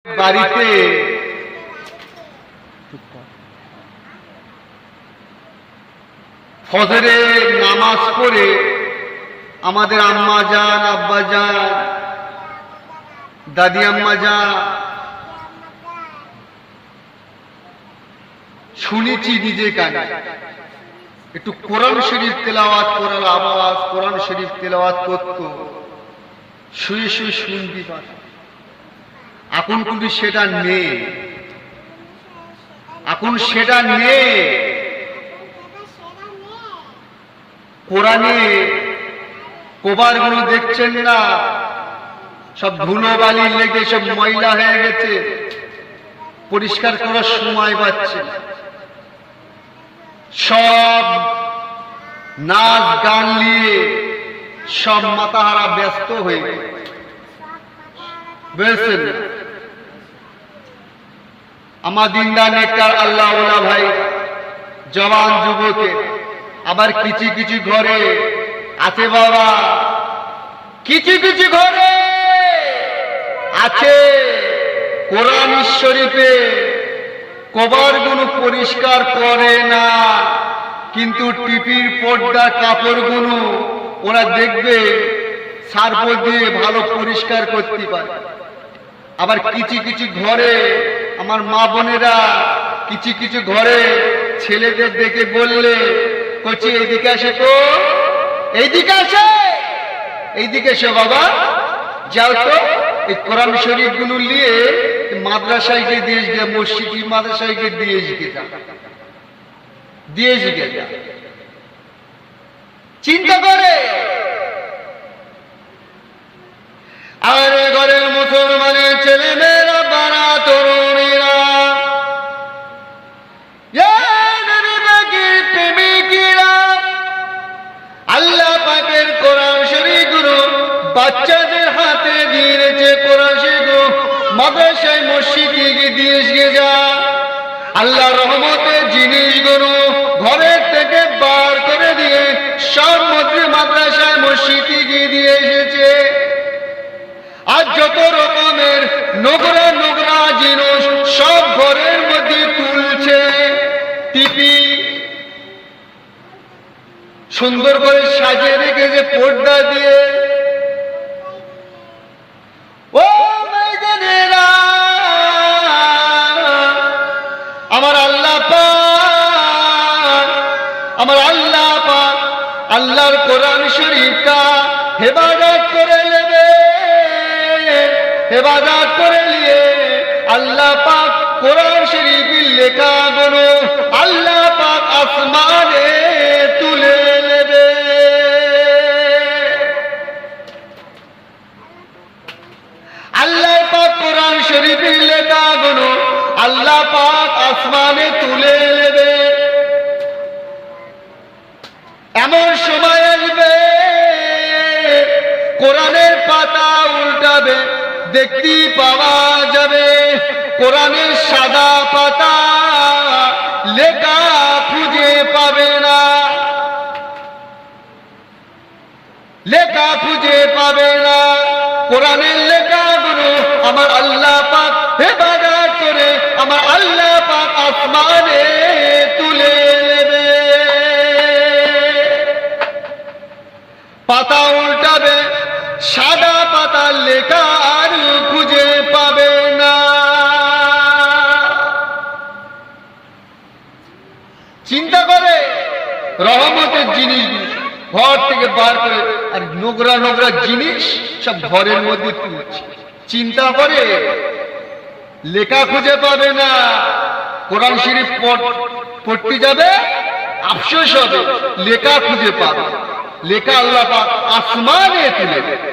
বাড়িতে ফজরে নামাজ পড়ে আমাদের আম্মা জান, আব্বা জান, দাদি আম্মা জান শুনেছি নিজে কানে একটু কোরআন শরীফ তেলাওয়াত করার আওয়াজ, কোরআন শরীফ তেলাওয়াত করত, শুয়ে শুয়ে শুনতে পারত। এখন কিন্তু সেটা নেই, এখন সেটা নেই। কোরআনে কভার গুলো দেখছেন না, সব ধুলো বালি লেগে সব ময়লা হয়ে গেছে, পরিষ্কার করার সময় পাচ্ছে। সব নাচ গান নিয়ে সব মাতাহারা ব্যস্ত হয়ে গেছে, বুঝেছেন? আমার দিনদার নেককার আল্লাহ ওয়ালা ভাই, জওয়ান যুবকে, আবার কিছু কিছু ঘরে আছে বাবা, কিছু কিছু ঘরে আছে কোরআন শরীফে কভার গুলো পরিষ্কার করে না, কিন্তু টিপির পর্দা কাপড় গুলো ওরা দেখবে সার্ফ দিয়ে ভালো পরিষ্কার করতে পারে। আবার কিছু কিছু ঘরে আমার মা বোনেরা, কিছু কিছু ঘরে ছেলেদের দেখে বললে কচি এইদিকে আসে, তো এইদিকে আসে, এইদিকে এসে বাবা যাও তো এই কোরআন শরীফ গুলো নিয়ে মাদ্রাসায় গিয়ে দিয়ে এসে, মসজিদ মাদ্রাসায় গিয়ে দিয়ে এসে দিয়ে এসে চিন্তা করে। আর ঘরের মুসলমানের ছেলে মেয়েরা, বাড়া তরুণীরা, প্রেমিকেরা আল্লাহ পাকের কোরআন শরীফ গুলো বাচ্চাদের হাতে দিয়েছে। কোরআন শরীফ মাদ্রাসায় মসজিদে গিয়ে দিয়ে এসে যা, আল্লাহ রহমতের জিনিসগুলো ঘরের থেকে বার করে দিয়ে সব মাদ্রাসায় মসজিদে গিয়ে দিয়ে এসেছে। আর যত রকমের নোংরা নোংরা জিনিস সব ঘরের মধ্যে তুলছে, টিপি সুন্দর করে সাজিয়ে রেখেছে পর্দা দিয়ে। ও মেয়েদেরা, আমার আল্লাহ পাক, আমার আল্লাহ পাক আল্লাহর কোরআন শরীফটা হেফাজত করে নেবে, হেফাজত করে নিয়ে আল্লাহ পাক কোরআন শরীফের লেখাগুলো আল্লাহ পাক আসমানে তুলে নেবে। আল্লাহ পাক কোরআন শরীফের লেখাগুলো আল্লাহ পাক আসমানে তুলে নেবে। এমন সময় আসবে কোরআনের পাতা উল্টাবে, দেখতে পাওয়া যাবে কোরআনের সাদা পাতা লেখা খুঁজে পাবে না, লেখা খুঁজে পাবে না। কোরআনের লেখাগুলো আমার আল্লাহ পাক হেফাজত করে আমার আল্লাহ পাক আসমানে তুলে নেবে। পাতা উল্টাবে, সাদা পাতা লেখা আর খুঁজে পাবে না। চিন্তা করে রহমতের জিনিস ঘর থেকে বার করে, আর নোংরা নোংরা জিনিস সব ঘরের মধ্যে তুলছে। চিন্তা করে লেখা খুঁজে পাবে না, কোরআন শরীফ পড়তে যাবে, আফসোস হবে লেখা খুঁজে পাবে, লেখা আল্লাহ পাক আসমানে তুলে দেবে।